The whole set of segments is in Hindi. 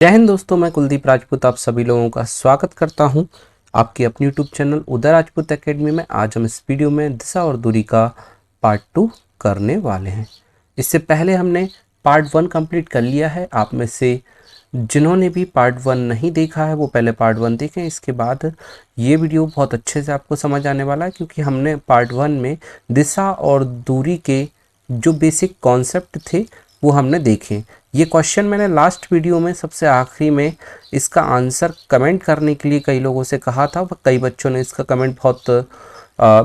जय हिंद दोस्तों, मैं कुलदीप राजपूत आप सभी लोगों का स्वागत करता हूं आपकी अपनी यूट्यूब चैनल उदय राजपूत एकेडमी में। आज हम इस वीडियो में दिशा और दूरी का पार्ट 2 करने वाले हैं। इससे पहले हमने पार्ट 1 कंप्लीट कर लिया है। आप में से जिन्होंने भी पार्ट 1 नहीं देखा है वो पहले पार्ट 1 देखें। इसके बाद ये वीडियो बहुत अच्छे से आपको समझ आने वाला है, क्योंकि हमने पार्ट 1 में दिशा और दूरी के जो बेसिक कॉन्सेप्ट थे वो हमने देखे। ये क्वेश्चन मैंने लास्ट वीडियो में सबसे आखिरी में इसका आंसर कमेंट करने के लिए कई लोगों से कहा था। कई बच्चों ने इसका कमेंट बहुत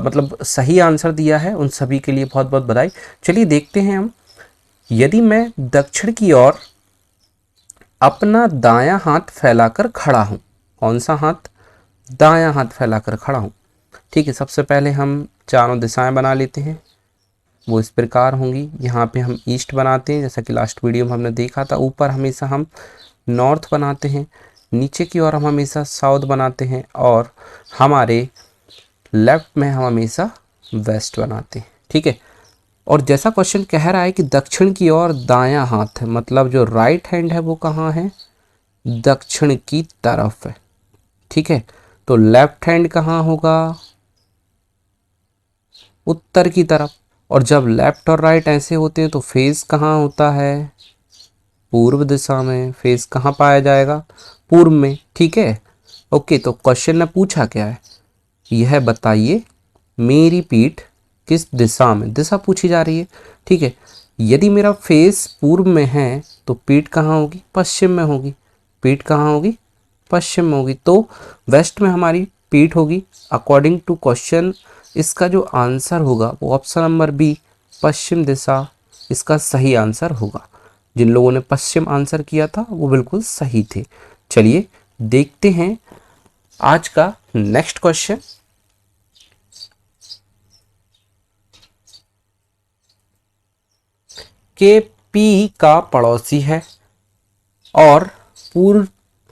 मतलब सही आंसर दिया है। उन सभी के लिए बहुत बहुत बधाई। चलिए देखते हैं हम। यदि मैं दक्षिण की ओर अपना दायां हाथ फैलाकर खड़ा हूं, कौन सा हाथ? दायां हाथ फैलाकर खड़ा हूं। ठीक है, सबसे पहले हम चारों दिशाएं बना लेते हैं। वो इस प्रकार होंगी। यहाँ पे हम ईस्ट बनाते हैं, जैसा कि लास्ट वीडियो में हमने देखा था। ऊपर हमेशा हम नॉर्थ बनाते हैं, नीचे की ओर हम हमेशा साउथ बनाते हैं, और हमारे लेफ्ट में हम हमेशा वेस्ट बनाते हैं। ठीक है, और जैसा क्वेश्चन कह रहा है कि दक्षिण की ओर दायां हाथ है, मतलब जो राइट हैंड है वो कहाँ है? दक्षिण की तरफ है। ठीक है, तो लेफ्ट हैंड कहाँ होगा? उत्तर की तरफ। और जब लेफ्ट और राइट ऐसे होते हैं तो फेस कहाँ होता है? पूर्व दिशा में। फेस कहाँ पाया जाएगा? पूर्व में। ठीक है, ओके। तो क्वेश्चन ने पूछा क्या है? यह बताइए मेरी पीठ किस दिशा में? दिशा पूछी जा रही है। ठीक है, यदि मेरा फेस पूर्व में है तो पीठ कहाँ होगी? पश्चिम में होगी। पीठ कहाँ होगी? पश्चिम में होगी। तो वेस्ट में हमारी पीठ होगी। अकॉर्डिंग टू क्वेश्चन इसका जो आंसर होगा वो ऑप्शन नंबर बी, पश्चिम दिशा, इसका सही आंसर होगा। जिन लोगों ने पश्चिम आंसर किया था वो बिल्कुल सही थे। चलिए देखते हैं आज का नेक्स्ट क्वेश्चन। के पी का पड़ोसी है और पूर्व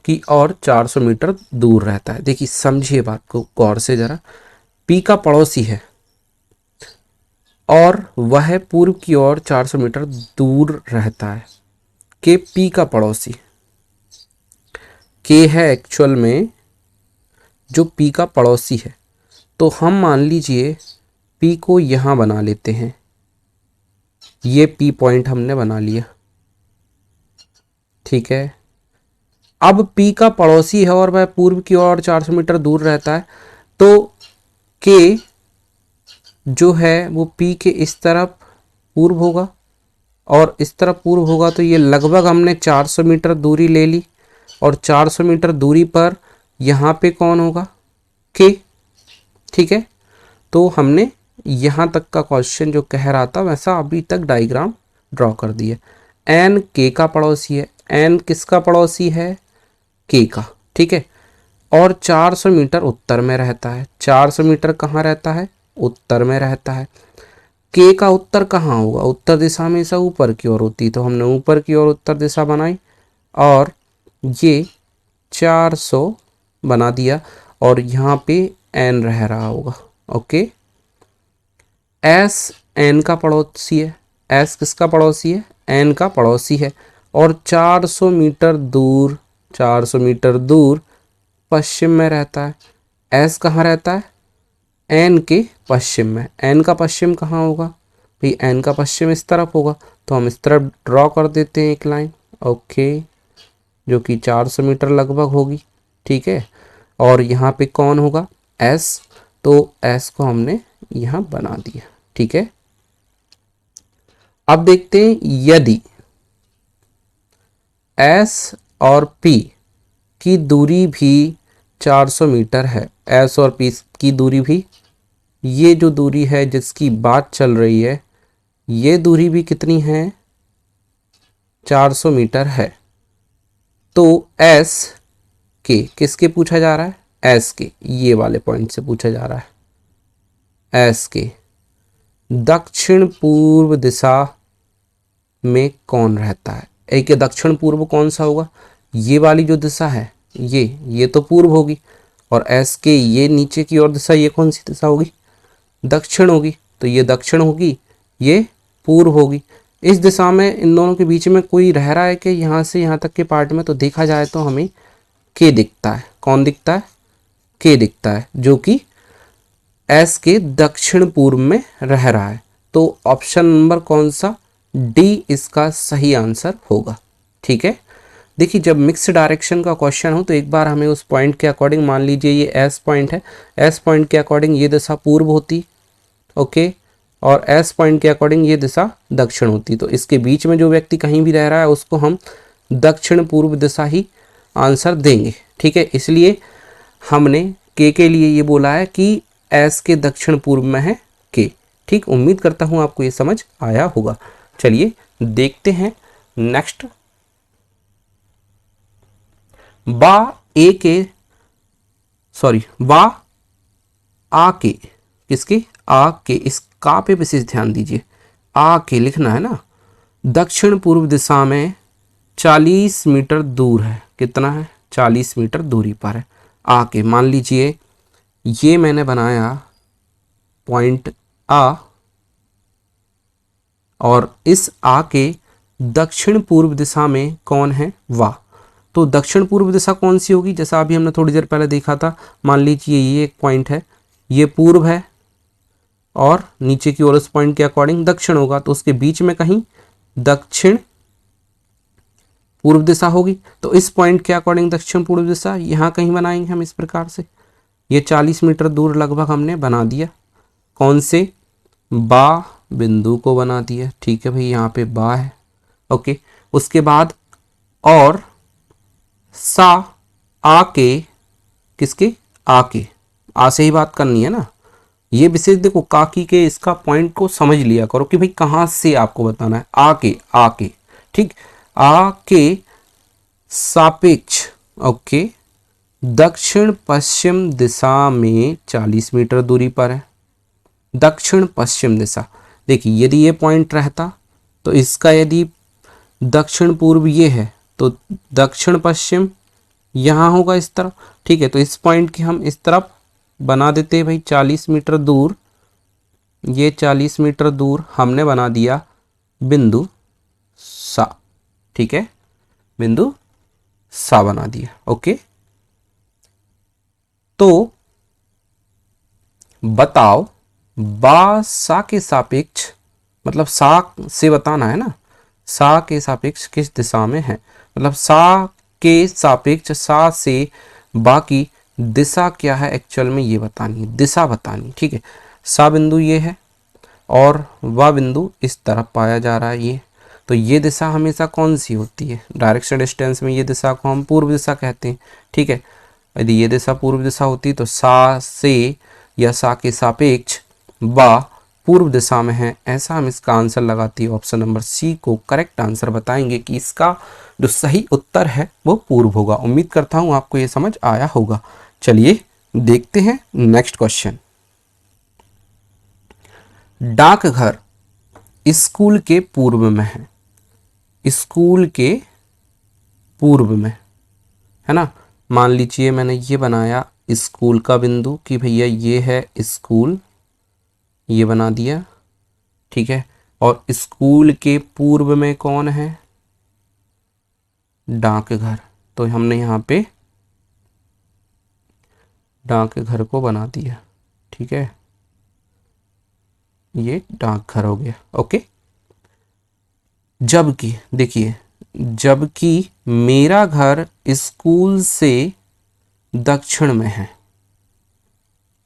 की ओर 400 मीटर दूर रहता है। देखिए, समझिए बात को गौर से जरा। पी का पड़ोसी है और वह पूर्व की ओर 400 मीटर दूर रहता है। के पी का पड़ोसी, के है एक्चुअल में जो पी का पड़ोसी है। तो हम मान लीजिए पी को यहां बना लेते हैं। ये पी पॉइंट हमने बना लिया। ठीक है, अब पी का पड़ोसी है और वह पूर्व की ओर 400 मीटर दूर रहता है। तो के जो है वो पी के इस तरफ पूर्व होगा और इस तरफ पूर्व होगा। तो ये लगभग हमने 400 मीटर दूरी ले ली, और 400 मीटर दूरी पर यहाँ पे कौन होगा? के। ठीक है, तो हमने यहाँ तक का क्वेश्चन जो कह रहा था वैसा अभी तक डायग्राम ड्रॉ कर दिया। एन के का पड़ोसी है। एन किसका पड़ोसी है? के का। ठीक है, और 400 मीटर उत्तर में रहता है। 400 मीटर कहाँ रहता है? उत्तर में रहता है। के का उत्तर कहाँ होगा? उत्तर दिशा हमेशा ऊपर की ओर होती, तो हमने ऊपर की ओर उत्तर दिशा बनाई और ये 400 बना दिया, और यहाँ पे एन रह रहा होगा। ओके, एस एन का पड़ोसी है। एस किसका पड़ोसी है? एन का पड़ोसी है, और 400 मीटर दूर, 400 मीटर दूर पश्चिम में रहता है। एस कहाँ रहता है? एन के पश्चिम में। एन का पश्चिम कहाँ होगा? भाई एन का पश्चिम इस तरफ होगा, तो हम इस तरफ ड्रॉ कर देते हैं एक लाइन। ओके, जो कि 400 मीटर लगभग होगी। ठीक है, और यहाँ पे कौन होगा? एस। तो एस को हमने यहाँ बना दिया। ठीक है, अब देखते हैं यदि एस और पी की दूरी भी 400 मीटर है। एस और पी की दूरी भी, ये जो दूरी है जिसकी बात चल रही है, ये दूरी भी कितनी है? 400 मीटर है। तो एस के किसके पूछा जा रहा है? एस के, ये वाले पॉइंट से पूछा जा रहा है। एस के दक्षिण पूर्व दिशा में कौन रहता है? एक दक्षिण पूर्व कौन सा होगा? ये वाली जो दिशा है ये तो पूर्व होगी, और एस के ये नीचे की ओर दिशा, ये कौन सी दिशा होगी? दक्षिण होगी। तो ये दक्षिण होगी, ये पूर्व होगी। इस दिशा में इन दोनों के बीच में कोई रह रहा है कि यहाँ से यहाँ तक के पार्ट में, तो देखा जाए तो हमें के दिखता है। कौन दिखता है? के दिखता है, जो कि एस के दक्षिण पूर्व में रह रहा है। तो ऑप्शन नंबर कौन सा? डी इसका सही आंसर होगा। ठीक है, देखिए जब मिक्स डायरेक्शन का क्वेश्चन हो तो एक बार हमें उस पॉइंट के अकॉर्डिंग, मान लीजिए ये एस पॉइंट है, एस पॉइंट के अकॉर्डिंग ये दिशा पूर्व होती, ओके, और एस पॉइंट के अकॉर्डिंग ये दिशा दक्षिण होती। तो इसके बीच में जो व्यक्ति कहीं भी रह रहा है उसको हम दक्षिण पूर्व दिशा ही आंसर देंगे। ठीक है, इसलिए हमने के लिए ये बोला है कि एस के दक्षिण पूर्व में है के। ठीक, उम्मीद करता हूँ आपको ये समझ आया होगा। चलिए देखते हैं नेक्स्ट। बा ए के, सॉरी, बा आ के, किसके? आ के, इस का पे विशेष ध्यान दीजिए। आ के लिखना है ना, दक्षिण पूर्व दिशा में 40 मीटर दूर है। कितना है? 40 मीटर दूरी पर है। आ के, मान लीजिए ये मैंने बनाया पॉइंट आ, और इस आ के दक्षिण पूर्व दिशा में कौन है? वा। तो दक्षिण पूर्व दिशा कौन सी होगी? जैसा अभी हमने थोड़ी देर पहले देखा था, मान लीजिए ये एक पॉइंट है, ये पूर्व है और नीचे की ओर उस पॉइंट के अकॉर्डिंग दक्षिण होगा, तो उसके बीच में कहीं दक्षिण पूर्व दिशा होगी। तो इस पॉइंट के अकॉर्डिंग दक्षिण पूर्व दिशा यहाँ कहीं बनाएंगे हम इस प्रकार से। ये 40 मीटर दूर लगभग हमने बना दिया। कौन से? बा बिंदु को बना दिया। ठीक है भाई, यहाँ पे बा है, ओके। उसके बाद और सा आ के, किसके? आ के, आ से ही बात करनी है ना। ये विशेष देखो, काकी के इसका पॉइंट को समझ लिया करो कि भाई कहाँ से आपको बताना है। आ के, ठीक, आ के सापेक्ष, ओके, दक्षिण पश्चिम दिशा में 40 मीटर दूरी पर है। दक्षिण पश्चिम दिशा, देखिए यदि ये पॉइंट रहता तो इसका यदि दक्षिण पूर्व ये है तो दक्षिण पश्चिम यहाँ होगा इस तरफ। ठीक है, तो इस पॉइंट की हम इस तरफ बना देते हैं भाई 40 मीटर दूर। ये 40 मीटर दूर हमने बना दिया बिंदु सा। ठीक है, बिंदु सा बना दिया, ओके। तो बताओ बा सा के सापेक्ष, मतलब सा से बताना है ना, सा के सापेक्ष किस दिशा में है। मतलब सा के सापेक्ष सा से बा की दिशा क्या है एक्चुअल में, ये बतानी है, दिशा बतानी। ठीक है, सा बिंदु ये है और वह बिंदु इस तरफ पाया जा रहा है ये। तो ये दिशा हमेशा कौन सी होती है? डायरेक्शन डिस्टेंस में ये दिशा को हम पूर्व दिशा कहते हैं। ठीक है, यदि ये दिशा पूर्व दिशा होती तो सा से या सा के सापेक्ष बा पूर्व दिशा में है, ऐसा हम इसका आंसर लगाते हैं। ऑप्शन नंबर सी को करेक्ट आंसर बताएंगे कि इसका जो सही उत्तर है वो पूर्व होगा। उम्मीद करता हूं आपको ये समझ आया होगा। चलिए देखते हैं नेक्स्ट क्वेश्चन। डाकघर स्कूल के पूर्व में है। स्कूल के पूर्व में है ना। मान लीजिए मैंने ये बनाया स्कूल का बिंदु कि भैया ये है स्कूल, ये बना दिया। ठीक है, और स्कूल के पूर्व में कौन है? डाकघर। तो हमने यहाँ पे डाकघर को बना दिया। ठीक है, ये डाकघर हो गया, ओके। जबकि देखिए, जबकि मेरा घर स्कूल से दक्षिण में है।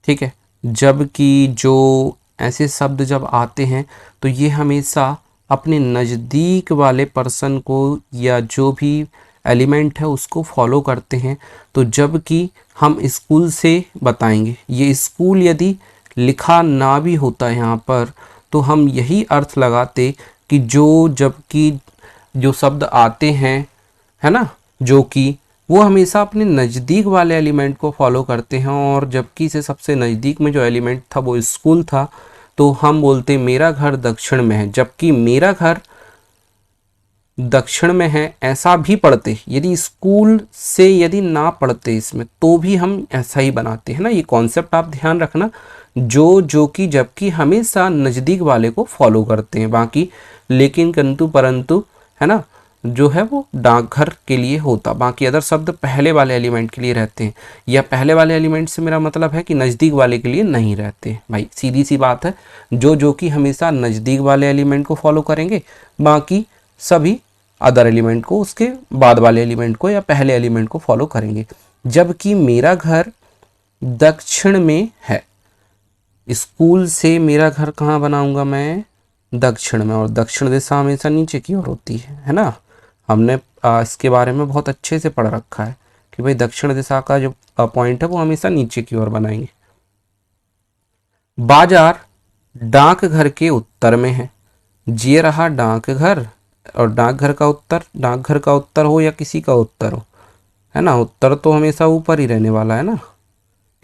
ठीक है, जबकि जो ऐसे शब्द जब आते हैं तो ये हमेशा अपने नज़दीक वाले पर्सन को या जो भी एलिमेंट है उसको फॉलो करते हैं। तो जबकि हम स्कूल से बताएंगे, ये स्कूल यदि लिखा ना भी होता यहाँ पर तो हम यही अर्थ लगाते कि जो जबकि जो शब्द आते हैं, है ना, जो कि वो हमेशा अपने नज़दीक वाले एलिमेंट को फॉलो करते हैं। और जबकि से सबसे नज़दीक में जो एलिमेंट था वो स्कूल था, तो हम बोलते मेरा घर दक्षिण में है। जबकि मेरा घर दक्षिण में है ऐसा भी पढ़ते, यदि स्कूल से यदि ना पढ़ते इसमें तो भी हम ऐसा ही बनाते हैं ना। ये कॉन्सेप्ट आप ध्यान रखना, जो कि जबकि हमेशा नज़दीक वाले को फॉलो करते हैं, बाकी लेकिन किंतु परंतु है ना जो है वो डाकघर के लिए होता, बाकी अदर शब्द पहले वाले एलिमेंट के लिए रहते हैं, या पहले वाले एलिमेंट से मेरा मतलब है कि नज़दीक वाले के लिए नहीं रहते। भाई सीधी सी बात है, जो कि हमेशा नज़दीक वाले एलिमेंट को फॉलो करेंगे, बाकी सभी अदर एलिमेंट को, उसके बाद वाले एलिमेंट को या पहले एलिमेंट को फॉलो करेंगे। जबकि मेरा घर दक्षिण में है, स्कूल से मेरा घर कहाँ बनाऊंगा मैं, दक्षिण में, और दक्षिण दिशा हमेशा नीचे की ओर होती है ना। हमने इसके बारे में बहुत अच्छे से पढ़ रखा है कि भाई दक्षिण दिशा का जो पॉइंट है वो हमेशा नीचे की ओर बनाएंगे। बाजार डाकघर के उत्तर में है, ये रहा डाकघर, और डाकघर का उत्तर हो या किसी का उत्तर हो, है ना, उत्तर तो हमेशा ऊपर ही रहने वाला है ना।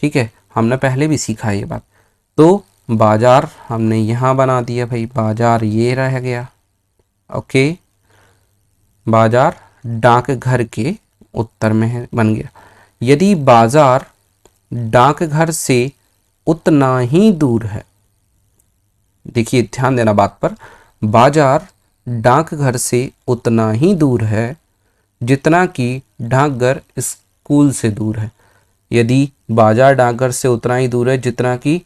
ठीक है, हमने पहले भी सीखा है ये बात। तो बाजार हमने यहाँ बना दिया भाई, बाजार ये रह गया। ओके, बाजार डाकघर के उत्तर में है, बन गया। यदि बाजार डाकघर से उतना ही दूर है, देखिए ध्यान देना बात पर, बाजार डाकघर से उतना ही दूर है जितना कि डाकघर स्कूल से दूर है। यदि बाजार डाकघर से उतना ही दूर है जितना कि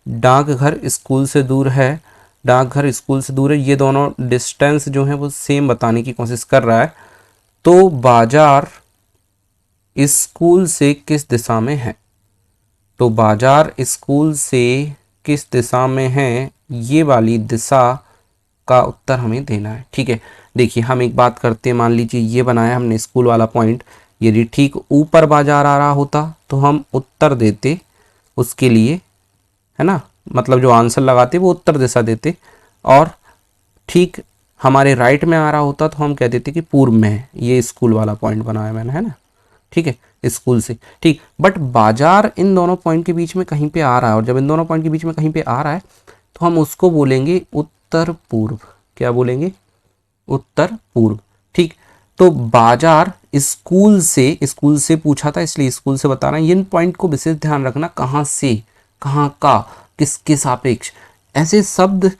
डाकघर स्कूल से दूर है, डाकघर स्कूल से दूर है, ये दोनों डिस्टेंस जो है वो सेम बताने की कोशिश कर रहा है। तो बाजार स्कूल से किस दिशा में है, तो बाजार स्कूल से किस दिशा में है, ये वाली दिशा का उत्तर हमें देना है। ठीक है, देखिए हम एक बात करते हैं, मान लीजिए ये बनाया हमने स्कूल वाला पॉइंट, यदि ठीक ऊपर बाजार आ रहा होता तो हम उत्तर देते उसके लिए, है ना, मतलब जो आंसर लगाते वो उत्तर दिशा देते, और ठीक हमारे राइट में आ रहा होता तो हम कह देते कि पूर्व में है। ये स्कूल वाला पॉइंट बनाया मैंने, है ना। ठीक है, स्कूल से ठीक, बट बाजार इन दोनों पॉइंट के बीच में कहीं पे आ रहा है, और जब इन दोनों पॉइंट के बीच में कहीं पे आ रहा है तो हम उसको बोलेंगे उत्तर पूर्व। क्या बोलेंगे, उत्तर पूर्व। ठीक, तो बाजार स्कूल से पूछा था इसलिए स्कूल से बता रहे हैं। इन पॉइंट को विशेष ध्यान रखना, कहाँ से, कहाँ का, किसके सापेक्ष, ऐसे शब्द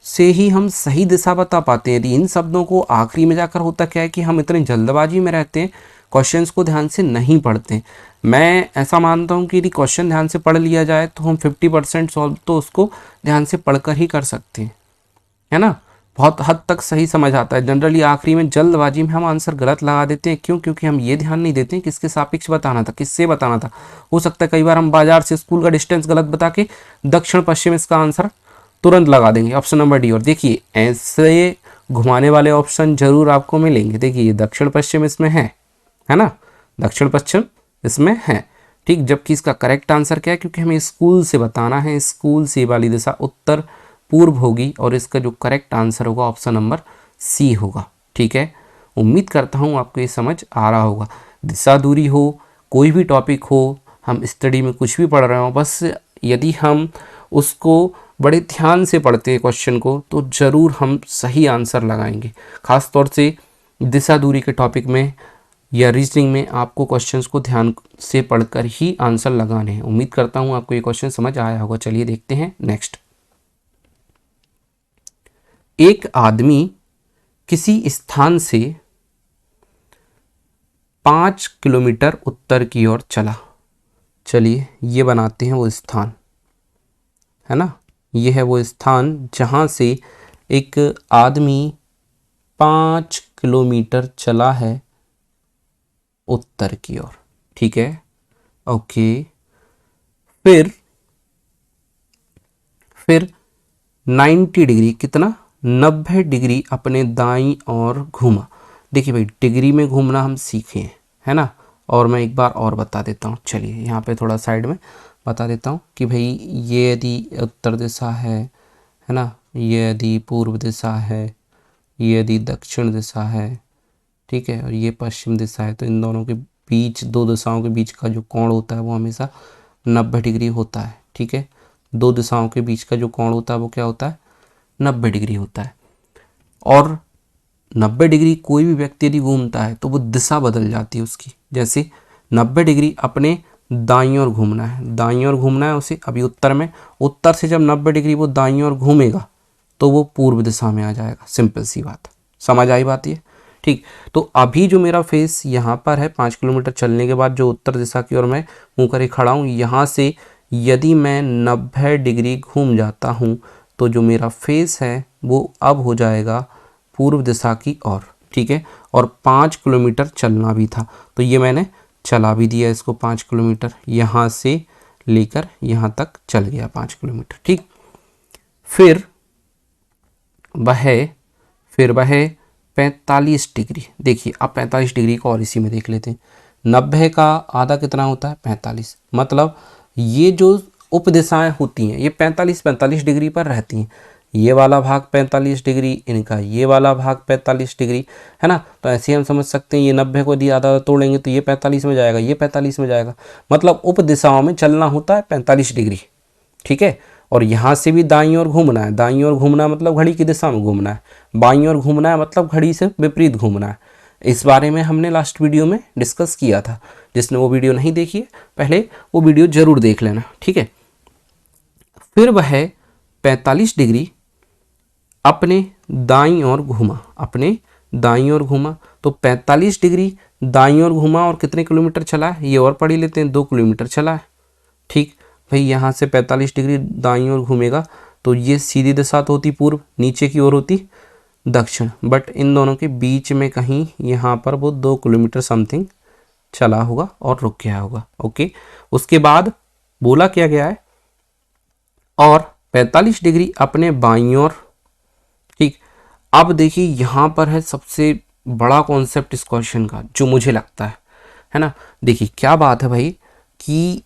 से ही हम सही दिशा बता पाते हैं। यदि इन शब्दों को आखिरी में जाकर होता क्या है कि हम इतनी जल्दबाजी में रहते हैं, क्वेश्चंस को ध्यान से नहीं पढ़ते। मैं ऐसा मानता हूँ कि यदि क्वेश्चन ध्यान से पढ़ लिया जाए तो हम 50% सॉल्व तो उसको ध्यान से पढ़कर ही कर सकते हैं, है ना, बहुत हद तक सही समझ आता है। जनरली आखिरी में जल्दबाजी में हम आंसर गलत लगा देते हैं, क्यों, क्योंकि हम ये ध्यान नहीं देते हैं किसके सापेक्ष बताना था, किससे बताना था। हो सकता है कई बार हम बाजार से स्कूल का डिस्टेंस गलत बता के दक्षिण पश्चिम इसका आंसर तुरंत लगा देंगे, ऑप्शन नंबर डी। और देखिए ऐसे घुमाने वाले ऑप्शन जरूर आपको मिलेंगे। देखिए ये दक्षिण पश्चिम इसमें है ना, दक्षिण पश्चिम इसमें है। ठीक, जबकि इसका करेक्ट आंसर क्या है, क्योंकि हमें स्कूल से बताना है, स्कूल से वाली दिशा उत्तर पूर्व होगी, और इसका जो करेक्ट आंसर होगा ऑप्शन नंबर सी होगा। ठीक है, उम्मीद करता हूँ आपको ये समझ आ रहा होगा। दिशा दूरी हो, कोई भी टॉपिक हो, हम स्टडी में कुछ भी पढ़ रहे हो, बस यदि हम उसको बड़े ध्यान से पढ़ते हैं क्वेश्चन को, तो ज़रूर हम सही आंसर लगाएंगे। ख़ास तौर से दिशा दूरी के टॉपिक में या रीजनिंग में आपको क्वेश्चंस को ध्यान से पढ़कर ही आंसर लगाने हैं। उम्मीद करता हूँ आपको ये क्वेश्चन समझ आया होगा। चलिए देखते हैं नेक्स्ट। एक आदमी किसी स्थान से 5 किलोमीटर उत्तर की ओर चला। चलिए ये बनाते हैं वो स्थान, है ना, ये है वो स्थान जहाँ से एक आदमी 5 किलोमीटर चला है उत्तर की ओर। ठीक है, ओके, फिर 90 डिग्री, कितना, 90 डिग्री अपने दाईं ओर घूमा। देखिए भाई डिग्री में घूमना हम सीखे हैं, है ना, और मैं एक बार और बता देता हूँ। चलिए यहाँ पे थोड़ा साइड में बता देता हूँ कि भाई ये यदि उत्तर दिशा है ना, ये यदि पूर्व दिशा है, ये यदि दक्षिण दिशा है, ठीक है, और ये पश्चिम दिशा है, तो इन दोनों के बीच, दो दिशाओं के बीच का जो कोण होता है वो हमेशा 90 डिग्री होता है। ठीक है, दो दिशाओं के बीच का जो कोण होता है वो क्या होता है, 90 डिग्री होता है। और 90 डिग्री कोई भी व्यक्ति यदि घूमता है तो वो दिशा बदल जाती है उसकी। जैसे 90 डिग्री अपने दाईं ओर घूमना है, दाईं ओर घूमना है उसे। अभी उत्तर में, उत्तर से जब 90 डिग्री वो दाईं ओर घूमेगा तो वो पूर्व दिशा में आ जाएगा। सिंपल सी बात, समझ आई बात ये? ठीक। तो अभी जो मेरा फेस यहाँ पर है, 5 किलोमीटर चलने के बाद जो उत्तर दिशा की ओर मैं मुँह करे खड़ा हूँ, यहाँ से यदि मैं 90 डिग्री घूम जाता हूँ तो जो मेरा फेस है वो अब हो जाएगा पूर्व दिशा की ओर। ठीक है, और 5 किलोमीटर चलना भी था तो ये मैंने चला भी दिया इसको। 5 किलोमीटर यहाँ से लेकर यहाँ तक चल गया 5 किलोमीटर। ठीक। फिर वह 45 डिग्री, देखिए अब 45 डिग्री को और इसी में देख लेते हैं। 90 का आधा कितना होता है? 45। मतलब ये जो उपदिशाएं होती हैं ये 45 डिग्री पर रहती हैं। ये वाला भाग 45 डिग्री, इनका ये वाला भाग 45 डिग्री, है ना। तो ऐसे हम समझ सकते हैं ये 90 को यदि आधा तोड़ेंगे तो ये 45 में जाएगा, ये 45 में जाएगा। मतलब उपदिशाओं में चलना होता है 45 डिग्री। ठीक है, और यहाँ से भी दाईं ओर घूमना है। दाईं ओर घूमना मतलब घड़ी की दिशा में घूमना है, बाईं ओर घूमना है मतलब घड़ी से विपरीत घूमना है। इस बारे में हमने लास्ट वीडियो में डिस्कस किया था। जिसने वो वीडियो नहीं देखी है पहले वो वीडियो जरूर देख लेना। ठीक है, फिर वह 45 डिग्री अपने दाईं ओर घूमा, अपने दाईं ओर घूमा। तो 45 डिग्री दाईं ओर घूमा और कितने किलोमीटर चला है ये और पढ़ ही लेते हैं, 2 किलोमीटर चला है। ठीक भाई, यहाँ से 45 डिग्री दाईं ओर घूमेगा तो ये सीधी दिशा तो होती पूर्व, नीचे की ओर होती दक्षिण, बट इन दोनों के बीच में कहीं यहाँ पर वो 2 किलोमीटर समथिंग चला होगा और रुक गया होगा। ओके, उसके बाद बोला क्या गया है, और 45 डिग्री अपने बाईं ओर। ठीक, अब देखिए यहाँ पर है सबसे बड़ा कॉन्सेप्ट इस क्वेश्चन का जो मुझे लगता है ना। देखिए क्या बात है भाई कि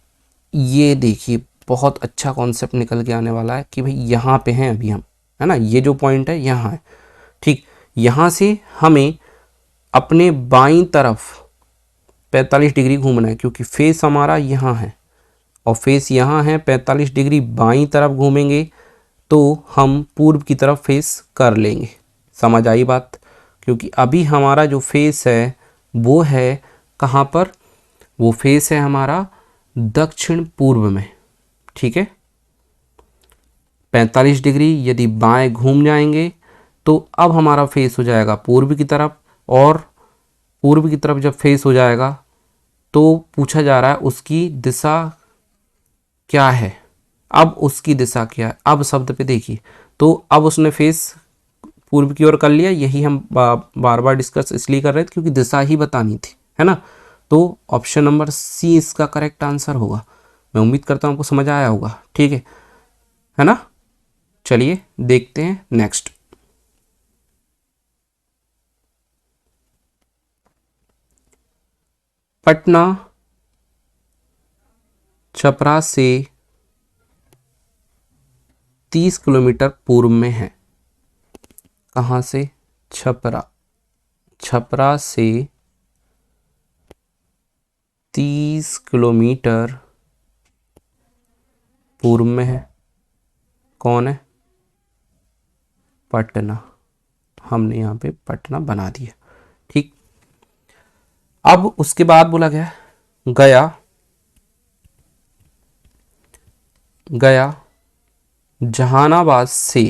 ये देखिए बहुत अच्छा कॉन्सेप्ट निकल के आने वाला है कि भाई यहाँ पे हैं अभी हम, है ना, ये जो पॉइंट है यहाँ है। ठीक, यहाँ से हमें अपने बाईं तरफ 45 डिग्री घूमना है क्योंकि फेस हमारा यहाँ है और फेस यहाँ है। 45 डिग्री बाईं तरफ घूमेंगे तो हम पूर्व की तरफ फेस कर लेंगे। समझ आई बात? क्योंकि अभी हमारा जो फेस है वो है कहाँ पर? वो फेस है हमारा दक्षिण पूर्व में। ठीक है, 45 डिग्री यदि बाएं घूम जाएंगे तो अब हमारा फेस हो जाएगा पूर्व की तरफ, और पूर्व की तरफ जब फेस हो जाएगा तो पूछा जा रहा है उसकी दिशा क्या है। अब उसकी दिशा क्या है, अब शब्द पे देखिए, तो अब उसने फेस पूर्व की ओर कर लिया। यही हम बार बार डिस्कस इसलिए कर रहे थे क्योंकि दिशा ही बतानी थी, है ना। तो ऑप्शन नंबर सी इसका करेक्ट आंसर होगा। मैं उम्मीद करता हूँ आपको समझ आया होगा। ठीक है ना। चलिए देखते हैं नेक्स्ट। पटना छपरा से 30 किलोमीटर पूर्व में है। कहाँ से? छपरा, छपरा से 30 किलोमीटर पूर्व में है। कौन है? पटना। हमने यहाँ पे पटना बना दिया। ठीक, अब उसके बाद बोला गया गया जहानाबाद से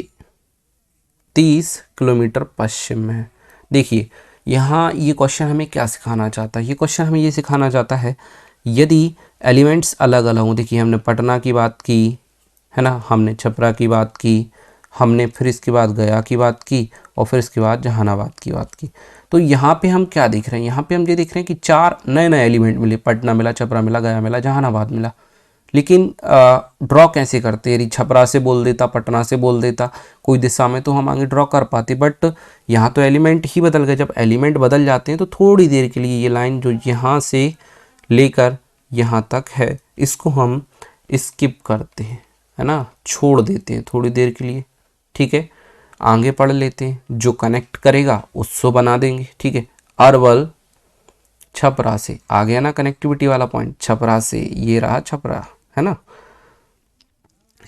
30 किलोमीटर पश्चिम में है। देखिए यहाँ ये क्वेश्चन हमें क्या सिखाना चाहता है? ये क्वेश्चन हमें ये सिखाना चाहता है यदि एलिमेंट्स अलग अलग हों। देखिए हमने पटना की बात की, है ना, हमने छपरा की बात की, हमने फिर इसके बाद गया की बात की और फिर इसके बाद जहानाबाद की बात की। तो यहाँ पे हम क्या देख रहे हैं? यहाँ पे हम ये देख रहे हैं कि 4 नए नए एलिमेंट मिले। पटना मिला, छपरा मिला, गया मिला, जहानाबाद मिला। लेकिन ड्रॉ कैसे करते? यदि छपरा से बोल देता, पटना से बोल देता कोई दिशा में तो हम आगे ड्रॉ कर पाते, बट यहाँ तो एलिमेंट ही बदल गए। जब एलिमेंट बदल जाते हैं तो थोड़ी देर के लिए ये लाइन जो यहाँ से लेकर यहाँ तक है इसको हम स्किप करते हैं, है ना, छोड़ देते हैं थोड़ी देर के लिए। ठीक है, आगे पढ़ लेते हैं। जो कनेक्ट करेगा उसको बना देंगे। ठीक है, अरवल छपरा से आ गया ना कनेक्टिविटी वाला पॉइंट। छपरा से ये रहा छपरा, है ना,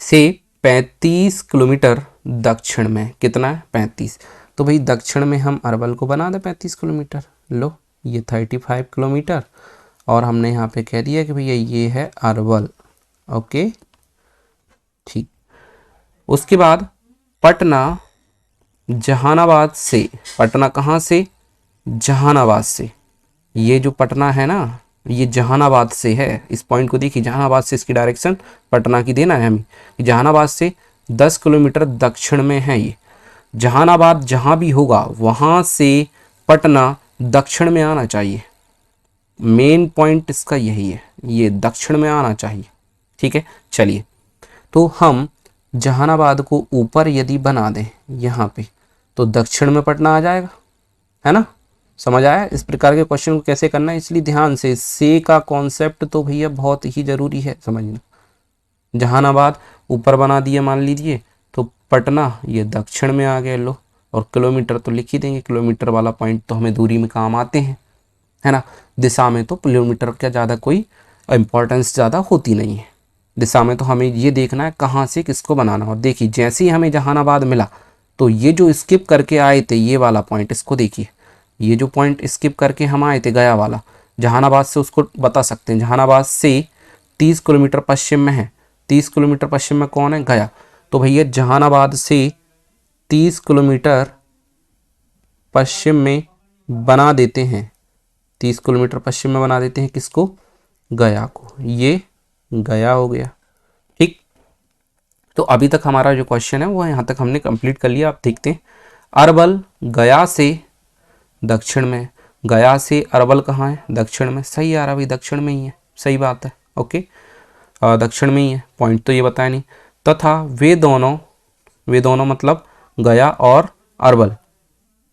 से 35 किलोमीटर दक्षिण में। कितना है? 35। तो भाई दक्षिण में हम अरवल को बना दें 35 किलोमीटर। लो ये 35 किलोमीटर और हमने यहाँ पे कह दिया कि भैया ये है अरवल। ओके ठीक। उसके बाद पटना जहानाबाद से, पटना कहाँ से, जहानाबाद से। ये जो पटना है ना ये जहानाबाद से है। इस पॉइंट को देखिए, जहानाबाद से इसकी डायरेक्शन पटना की देना है हमें। जहानाबाद से 10 किलोमीटर दक्षिण में है ये। जहानाबाद जहाँ भी होगा वहाँ से पटना दक्षिण में आना चाहिए। मेन पॉइंट इसका यही है, ये दक्षिण में आना चाहिए। ठीक है चलिए, तो हम जहानाबाद को ऊपर यदि बना दें यहाँ पे तो दक्षिण में पटना आ जाएगा, है ना। समझ आया इस प्रकार के क्वेश्चन को कैसे करना है। इसलिए ध्यान से का कॉन्सेप्ट तो भैया बहुत ही जरूरी है समझना। जहानाबाद ऊपर बना दिया मान लीजिए, तो पटना ये दक्षिण में आ गया लो, और किलोमीटर तो लिख ही देंगे, किलोमीटर वाला पॉइंट तो हमें दूरी में काम आते हैं, है ना। दिशा में तो किलोमीटर का ज़्यादा कोई इम्पोर्टेंस ज़्यादा होती नहीं है। दिशा में तो हमें ये देखना है कहाँ से किसको बनाना। और देखिए जैसे ही हमें जहानाबाद मिला तो ये जो स्किप करके आए थे ये वाला पॉइंट, इसको देखिए, ये जो पॉइंट स्किप करके हम आए थे गया वाला, जहानाबाद से उसको बता सकते हैं। जहानाबाद से 30 किलोमीटर पश्चिम में है। 30 किलोमीटर पश्चिम में कौन है, गया। तो भैया जहानाबाद से 30 किलोमीटर पश्चिम में बना देते हैं, 30 किलोमीटर पश्चिम में बना देते हैं किसको, गया को। ये गया हो गया। ठीक, तो अभी तक हमारा जो क्वेश्चन है वो यहाँ तक हमने कंप्लीट कर लिया। आप देखते हैं अरवल गया से दक्षिण में, गया से अरवल कहाँ है, दक्षिण में। सही है यार, अभी दक्षिण में ही है, सही बात है। ओके दक्षिण में ही है, पॉइंट तो ये बताया नहीं। तथा वे दोनों मतलब गया और अरवल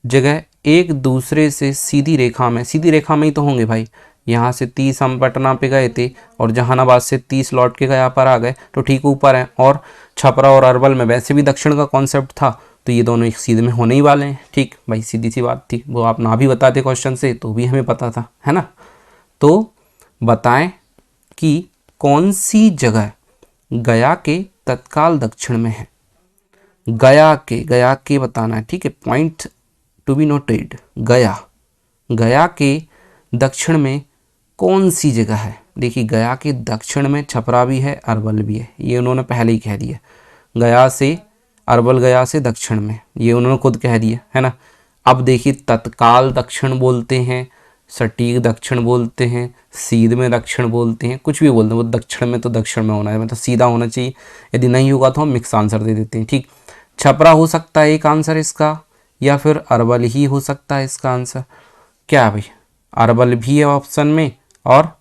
जगह एक दूसरे से सीधी रेखा में ही तो होंगे भाई। यहाँ से 30 हम पटना पे गए थे और जहानाबाद से 30 लौट के गया पर आ गए, तो ठीक ऊपर है। और छपरा और अरवल में वैसे भी दक्षिण का कॉन्सेप्ट था, तो ये दोनों एक सीधे में होने ही वाले हैं। ठीक भाई, सीधी सी बात थी, वो आप ना भी बताते क्वेश्चन से तो भी हमें पता था, है ना। तो बताएं कि कौन सी जगह गया के तत्काल दक्षिण में है। गया के बताना है, ठीक है, पॉइंट टू बी नोटेड। गया के दक्षिण में कौन सी जगह है। देखिए गया के दक्षिण में छपरा भी है, अरवल भी है, ये उन्होंने पहले ही कह दिया। गया से अरवल, गया से दक्षिण में, ये उन्होंने खुद कह दिया, है ना। अब देखिए तत्काल दक्षिण बोलते हैं, सटीक दक्षिण बोलते हैं, सीध में दक्षिण बोलते हैं, कुछ भी बोलते हैं, वो दक्षिण में तो दक्षिण में होना है, मतलब सीधा होना चाहिए। यदि नहीं होगा तो हम मिक्स आंसर दे देते हैं। ठीक, छपरा हो सकता है एक आंसर इसका, या फिर अरवल ही हो सकता है इसका आंसर। क्या भाई, अरवल भी है ऑप्शन में और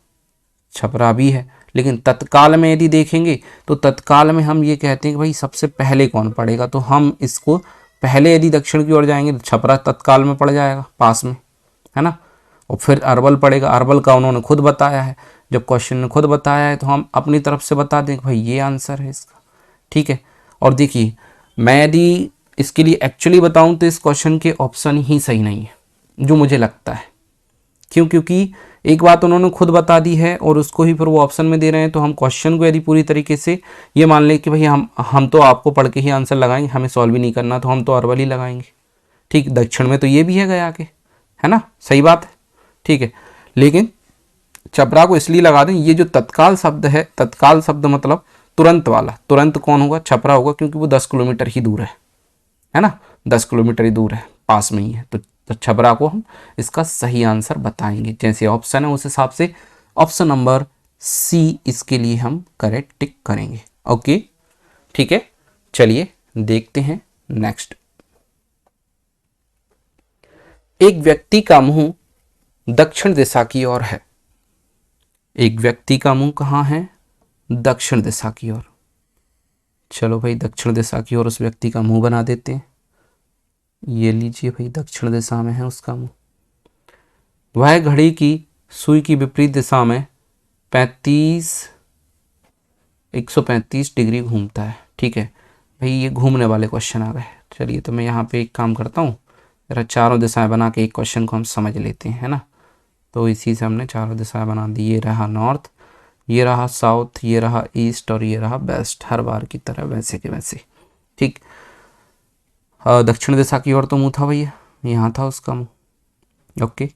छपरा भी है। लेकिन तत्काल में यदि देखेंगे तो तत्काल में हम ये कहते हैं कि भाई सबसे पहले कौन पड़ेगा, तो हम इसको पहले यदि दक्षिण की ओर जाएंगे तो छपरा तत्काल में पड़ जाएगा पास में, है ना। और फिर अरवल पड़ेगा, अरवल का उन्होंने खुद बताया है। जब क्वेश्चन ने खुद बताया है तो हम अपनी तरफ से बता दें कि भाई ये आंसर है इसका। ठीक है, और देखिए मैं यदि इसके लिए एक्चुअली बताऊं तो इस क्वेश्चन के ऑप्शन ही सही नहीं है, जो मुझे लगता है। क्यों, क्योंकि एक बात उन्होंने खुद बता दी है और उसको ही फिर वो ऑप्शन में दे रहे हैं। तो हम क्वेश्चन को यदि पूरी तरीके से ये मान लें कि भाई हम तो आपको पढ़ के ही आंसर लगाएंगे, हमें सॉल्व भी नहीं करना, तो हम तो अरवल ही लगाएंगे। ठीक, दक्षिण में तो ये भी है गया के, है ना, सही बात है। ठीक है, लेकिन छपरा को इसलिए लगा दें, ये जो तत्काल शब्द है, तत्काल शब्द मतलब तुरंत वाला, तुरंत कौन होगा, छपरा होगा, क्योंकि वो 10 किलोमीटर ही दूर है ना, 10 किलोमीटर ही दूर है, पास में ही है। तो छपरा को हम इसका सही आंसर बताएंगे। जैसे ऑप्शन है उस हिसाब से ऑप्शन नंबर सी इसके लिए हम करेक्ट टिक करेंगे। ओके ठीक है, चलिए देखते हैं नेक्स्ट। एक व्यक्ति का मुंह दक्षिण दिशा की ओर है। एक व्यक्ति का मुंह कहाँ है, दक्षिण दिशा की ओर। चलो भाई दक्षिण दिशा की ओर उस व्यक्ति का मुंह बना देते हैं। ये लीजिए भाई, दक्षिण दिशा में है उसका मुंह। वह घड़ी की सुई की विपरीत दिशा में 135 डिग्री घूमता है। ठीक है भाई, ये घूमने वाले क्वेश्चन आ गए। चलिए तो मैं यहाँ पे एक काम करता हूँ, जरा चारों दिशाएं बना के एक क्वेश्चन को हम समझ लेते हैं, है ना। तो इसी से हमने चारों दिशाएं बना दी। ये रहा नॉर्थ, ये रहा साउथ, ये रहा ईस्ट और ये रहा वेस्ट, हर बार की तरह वैसे के वैसे। ठीक, दक्षिण दिशा की ओर तो मुंह था भैया, यहाँ था उसका मुंह। ओके,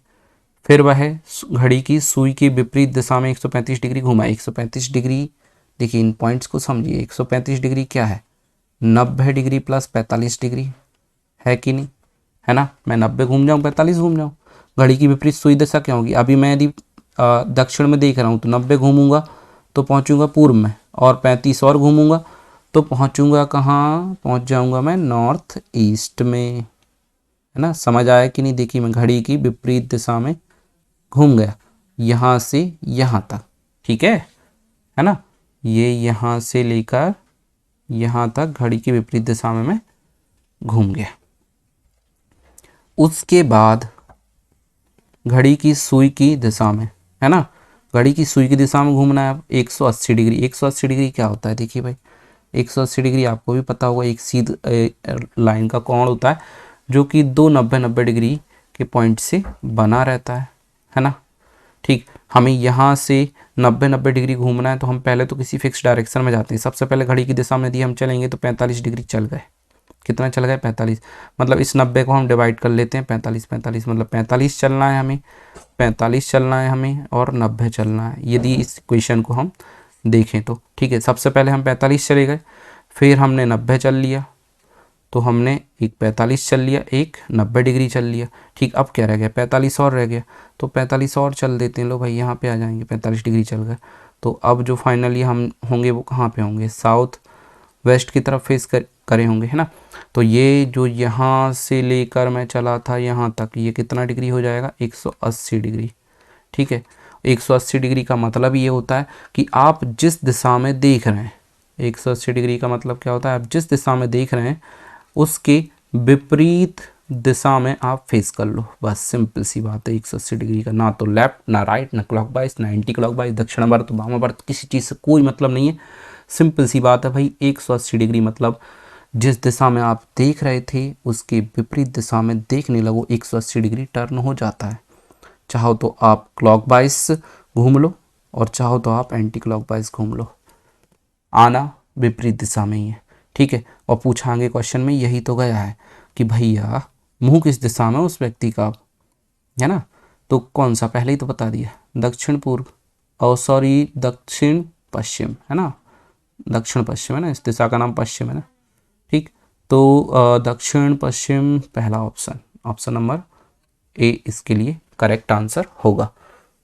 फिर वह घड़ी की सुई की विपरीत दिशा में 135 डिग्री घुमा। 135 डिग्री, देखिए इन पॉइंट्स को समझिए। 135 डिग्री क्या है, 90 डिग्री प्लस 45 डिग्री है कि नहीं, है ना। मैं 90 घूम जाऊँ, 45 घूम जाऊँ, घड़ी की विपरीत सुई दिशा क्या होगी। अभी मैं यदि दक्षिण में देख रहा हूँ तो 90 घूमूंगा तो पहुँचूंगा पूर्व में, और 35 और घूमूंगा तो पहुँचूंगा कहाँ, पहुँच जाऊंगा मैं नॉर्थ ईस्ट में, है ना। समझ आया कि नहीं। देखिए मैं घड़ी की विपरीत दिशा में घूम गया यहाँ से यहाँ तक, ठीक है ना। ये यहाँ से लेकर यहाँ तक घड़ी की विपरीत दिशा में मैं घूम गया। उसके बाद घड़ी की सुई की दिशा में, है ना, घड़ी की सुई की दिशा में घूमना है अब 180 डिग्री। 180 डिग्री क्या होता है, देखिए भाई 180 डिग्री आपको भी पता होगा, एक सीधी लाइन का कोण होता है जो कि दो 90 डिग्री के पॉइंट से बना रहता है ना। ठीक, हमें यहाँ से 90 डिग्री घूमना है तो हम पहले तो किसी फिक्स डायरेक्शन में जाते हैं। सबसे पहले घड़ी की दिशा में यदि हम चलेंगे तो 45 डिग्री चल गए। कितना चल गए, 45। मतलब इस 90 को हम डिवाइड कर लेते हैं 45 45, मतलब 45 चलना है हमें, 45 चलना है हमें और 90 चलना है, यदि इस इक्वेशन को हम देखें तो। ठीक है, सबसे पहले हम 45 चले गए, फिर हमने 90 चल लिया, तो हमने एक 45 चल लिया, एक 90 डिग्री चल लिया। ठीक, अब क्या रह गया, 45 और रह गया, तो 45 और चल देते हैं। लो भाई यहाँ पे आ जाएंगे, 45 डिग्री चल गए। तो अब जो फाइनली हम होंगे वो कहाँ पे होंगे, साउथ वेस्ट की तरफ फेस करे होंगे, है ना। तो ये जो यहाँ से लेकर मैं चला था यहाँ तक, ये कितना डिग्री हो जाएगा, 180 डिग्री। ठीक है, 180 डिग्री का मतलब ये होता है कि आप जिस दिशा में देख रहे हैं, 180 डिग्री का मतलब क्या होता है, आप जिस दिशा में देख रहे हैं उसके विपरीत दिशा में आप फेस कर लो। बस सिंपल सी बात है 180 डिग्री का, ना तो लेफ्ट ना राइट ना क्लॉकवाइज ना एंटी क्लॉकवाइज, दक्षिण वर्त वामावर्त, किसी चीज़ से कोई मतलब नहीं है। सिंपल सी बात है भाई, 180 डिग्री मतलब जिस दिशा में आप देख रहे थे उसके विपरीत दिशा में देखने लगो, 180 डिग्री टर्न हो जाता है। चाहो तो आप क्लॉकवाइज घूम लो और चाहो तो आप एंटी क्लॉकवाइज घूम लो, आना विपरीत दिशा में ही है। ठीक है, और पूछांगे क्वेश्चन में यही तो गया है कि भैया मुंह किस दिशा में उस व्यक्ति का, है ना। तो कौन सा, पहले ही तो बता दिया, दक्षिण पूर्व, और सॉरी दक्षिण पश्चिम, है ना, दक्षिण पश्चिम है ना, इस दिशा का नाम पश्चिम है ना। ठीक, तो दक्षिण पश्चिम पहला ऑप्शन, ऑप्शन नंबर ए इसके लिए करेक्ट आंसर होगा।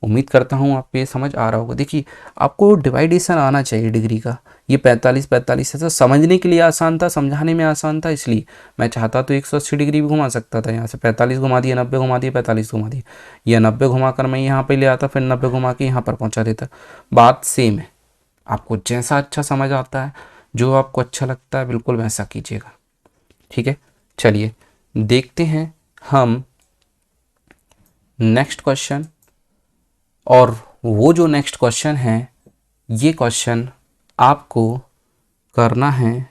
उम्मीद करता हूँ आपको ये समझ आ रहा होगा। देखिए आपको डिवाइडेशन आना चाहिए डिग्री का, ये 45 45 ऐसा समझने के लिए आसान था, समझाने में आसान था, इसलिए मैं चाहता तो 180 डिग्री भी घुमा सकता था। यहाँ से 45 घुमा दिया, 90 घुमा दिया, 45 घुमा दिया, या 90 घुमा कर मैं यहाँ पे ले आता, फिर 90 घुमा के यहाँ पर पहुँचा देता, बात सेम है। आपको जैसा अच्छा समझ आता है, जो आपको अच्छा लगता है, बिल्कुल वैसा कीजिएगा। ठीक है, चलिए देखते हैं हम नेक्स्ट क्वेश्चन। और वो जो नेक्स्ट क्वेश्चन है, ये क्वेश्चन आपको करना है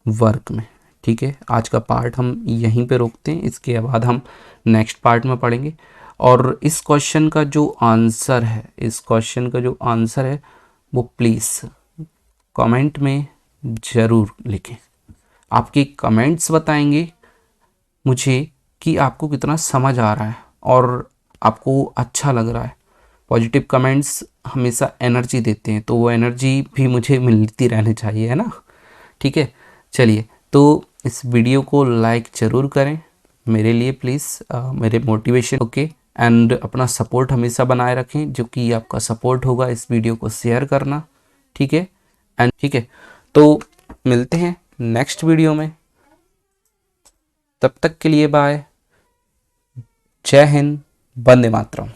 वर्क में। ठीक है, आज का पार्ट हम यहीं पे रोकते हैं, इसके बाद हम नेक्स्ट पार्ट में पढ़ेंगे। और इस क्वेश्चन का जो आंसर है, इस क्वेश्चन का जो आंसर है वो प्लीज़ कमेंट में ज़रूर लिखें। आपके कमेंट्स बताएंगे मुझे कि आपको कितना समझ आ रहा है और आपको अच्छा लग रहा है। पॉजिटिव कमेंट्स हमेशा एनर्जी देते हैं, तो वो एनर्जी भी मुझे मिलती रहनी चाहिए, है ना। ठीक है, चलिए तो इस वीडियो को लाइक ज़रूर करें मेरे लिए प्लीज़, मेरे मोटिवेशन। ओके, एंड अपना सपोर्ट हमेशा बनाए रखें, जो कि आपका सपोर्ट होगा इस वीडियो को शेयर करना। ठीक है, एंड ठीक है, तो मिलते हैं नेक्स्ट वीडियो में, तब तक के लिए बाय, जय हिंद, वंदे मातरम।